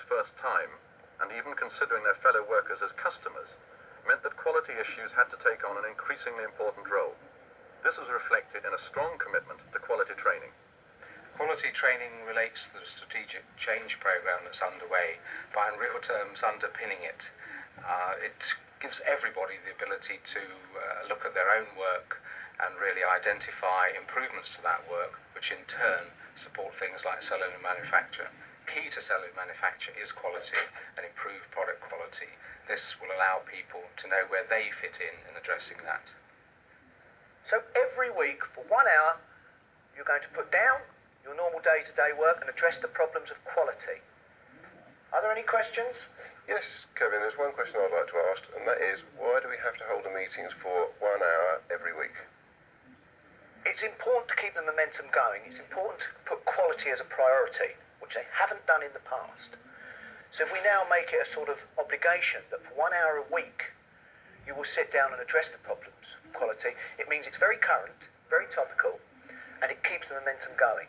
achieved first time, and even considering their fellow workers as customers, meant that quality issues had to take on an increasingly important role. This was reflected in a strong commitment to quality training. Quality training relates to the strategic change program that's underway, but in real terms underpinning it. It gives everybody the ability to look at their own work and really identify improvements to that work, which in turn support things like cellular manufacture. Key to cellular manufacture is quality and improved product quality. This will allow people to know where they fit in addressing that. So every week for 1 hour, you're going to put down your normal day-to-day work and address the problems of quality. Are there any questions? Yes, Kevin, there's one question I'd like to ask, and that is, why do we have to hold the meetings for 1 hour every week? It's important to keep the momentum going. It's important to put quality as a priority, which they haven't done in the past. So if we now make it a sort of obligation that for 1 hour a week, you will sit down and address the problems of quality, it means it's very current, very topical, and it keeps the momentum going.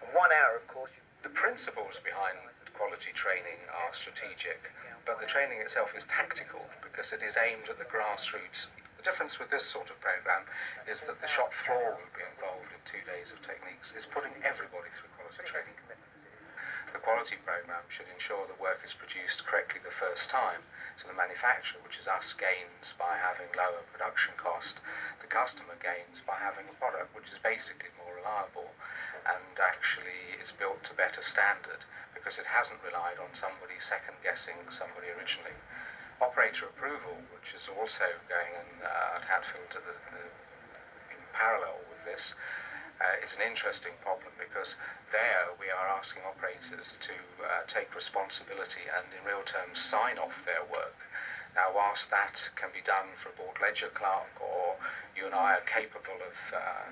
And 1 hour, of course. The principles behind quality training are strategic, but the training itself is tactical because it is aimed at the grassroots. The difference with this sort of program is that the shop floor will be involved in 2 days of techniques. It's putting everybody through quality training. The quality program should ensure the work is produced correctly the first time, so the manufacturer, which is us, gains by having lower production cost. The customer gains by having a product which is basically more reliable and actually is built to better standard because it hasn't relied on somebody second-guessing somebody originally. Operator approval, which is also going in at Hatfield in parallel with this, is an interesting problem because there we are asking operators to take responsibility and in real terms sign off their work. Now, whilst that can be done for a board ledger clerk, or you and I are capable of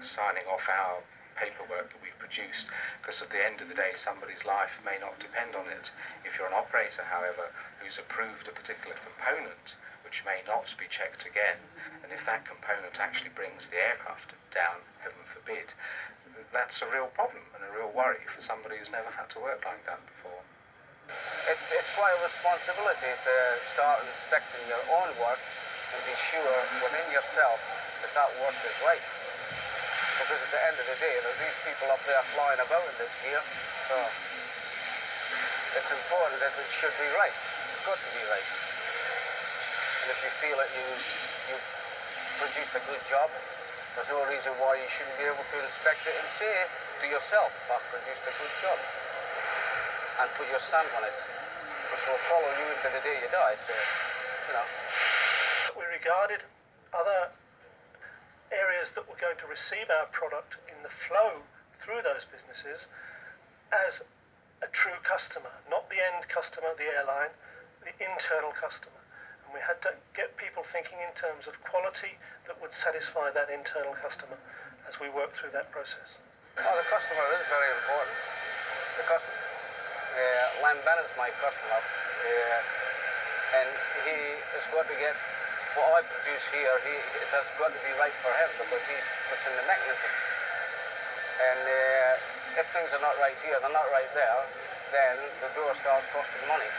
signing off our paperwork that we've produced, because at the end of the day somebody's life may not depend on it. If you're an operator, however, who's approved a particular component which may not be checked again, and if that component actually brings the aircraft down, heaven forbid, that's a real problem and a real worry for somebody who's never had to work like that before. It's quite a responsibility to start inspecting your own work and be sure within yourself that that work is right. Because at the end of the day, there's these people up there flying about in this gear, so it's important that it should be right. It's got to be right. And if you feel that you produced a good job, there's no reason why you shouldn't be able to inspect it and say to yourself, I've produced a good job. And put your stamp on it, which will follow you into the day you die, so, you know. We regarded other areas that were going to receive our product in the flow through those businesses as a true customer, not the end customer, the airline, the internal customer. And we had to get people thinking in terms of quality that would satisfy that internal customer as we work through that process. Oh, the customer is very important. The customer. Lam Bennett's my customer, and he has got to get what I produce here. It has got to be right for him because he's what's in the mechanism. And if things are not right here, they're not right there, then the door starts costing money,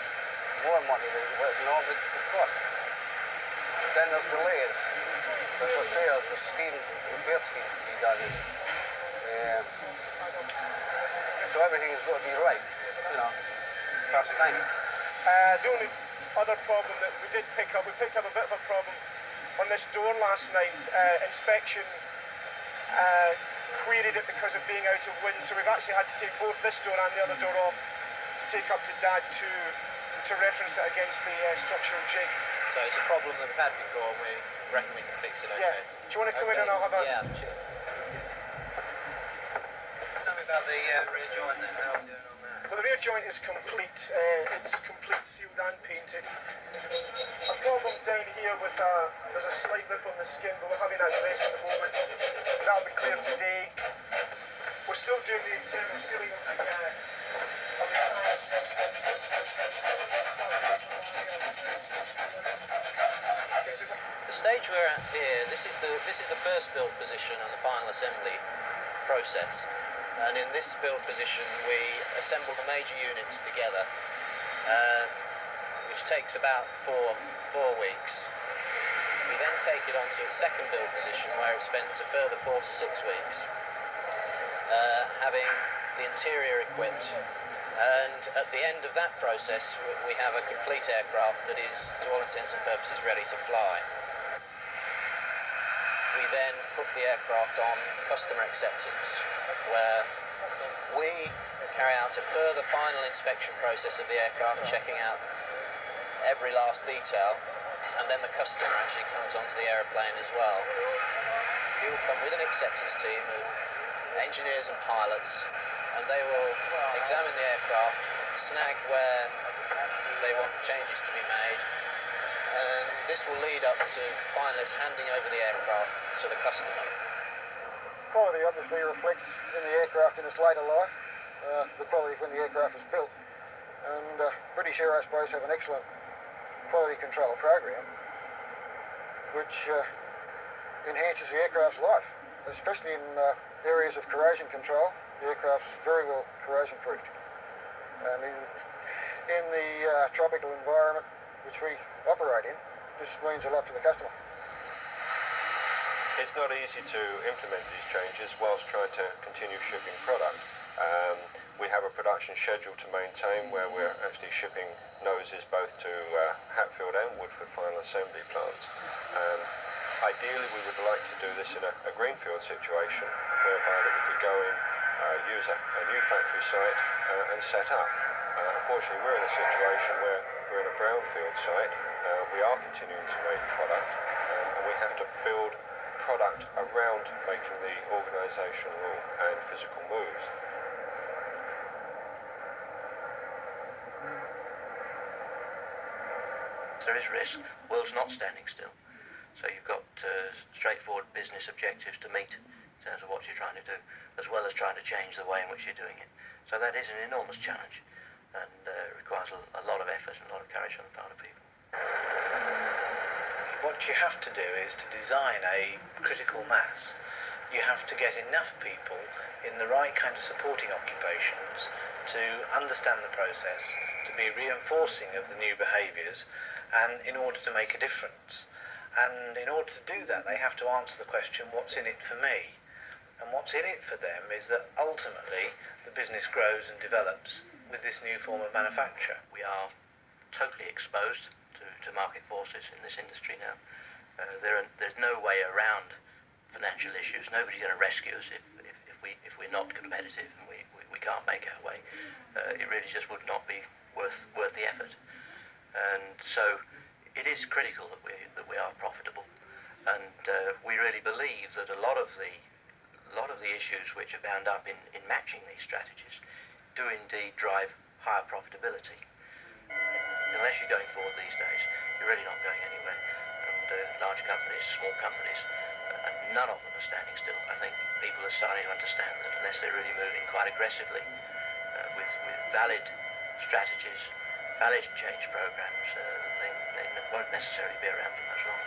more money than what it normally would cost. Then there's delays, there's repairs, there's repair schemes to be done. So everything has got to be right. You know, first time. The only other problem that we did pick up, we picked up a bit of a problem on this door last night. Inspection queried it because of being out of wind, so we've actually had to take both this door and the other door off to take up to DAD to reference it against the structural jig. So it's a problem that we've had before and we reckon we can fix it, okay? Yeah. Do you want to come in and I'll have a... Yeah, sure. Tell me about the rear joint then, how are we doing on that? Well, the rear joint is complete. It's complete, sealed and painted. A problem down here with there's a slight lip on the skin, but we're having that glazed at the moment. That'll be cleared today. We're still doing the internal sealing of the tanks. The stage we're at here, this is the first build position and the final assembly process. And in this build position, we assemble the major units together, which takes about four weeks. We then take it onto its second build position, where it spends a further 4 to 6 weeks, having the interior equipped. And at the end of that process, we have a complete aircraft that is, to all intents and purposes, ready to fly. We then put the aircraft on customer acceptance, where we carry out a further final inspection process of the aircraft, checking out every last detail, and then the customer actually comes onto the aeroplane as well. He will come with an acceptance team of engineers and pilots, and they will examine the aircraft, snag where they want changes to be made, and this will lead up to finally handing over the aircraft to the customer. Quality obviously reflects in the aircraft in its later life, the quality when the aircraft was built, and British Aerospace have an excellent quality control program which enhances the aircraft's life, especially in areas of corrosion control. The aircraft's very well corrosion proofed, and in the tropical environment which we operate in, this means a lot to the customer. It's not easy to implement these changes whilst trying to continue shipping product. We have a production schedule to maintain where we're actually shipping noses both to Hatfield and Woodford final assembly plants. Ideally, we would like to do this in a greenfield situation whereby that we could go in, use a new factory site and set up. Unfortunately, we're in a situation where we're in a brownfield site. We are continuing to make product, and we have to build product around making the organisational and physical moves. There is risk. The world's not standing still. So you've got straightforward business objectives to meet in terms of what you're trying to do, as well as trying to change the way in which you're doing it. So that is an enormous challenge, and requires a lot of effort and a lot of courage on the part of people. What you have to do is to design a critical mass. You have to get enough people in the right kind of supporting occupations to understand the process, to be reinforcing of the new behaviours, and in order to make a difference. And in order to do that, they have to answer the question, what's in it for me? And what's in it for them is that ultimately the business grows and develops with this new form of manufacture. We are totally exposed to market forces in this industry now. There's no way around financial issues. Nobody's going to rescue us if we're not competitive and we can't make our way. It really just would not be worth the effort. And so it is critical that we are profitable, and we really believe that a lot of the issues which are bound up in matching these strategies do indeed drive higher profitability. Unless you're going forward these days, you're really not going anywhere. And large companies, small companies, and none of them are standing still. I think people are starting to understand that unless they're really moving quite aggressively with valid strategies, valid change programs, they won't necessarily be around for much longer.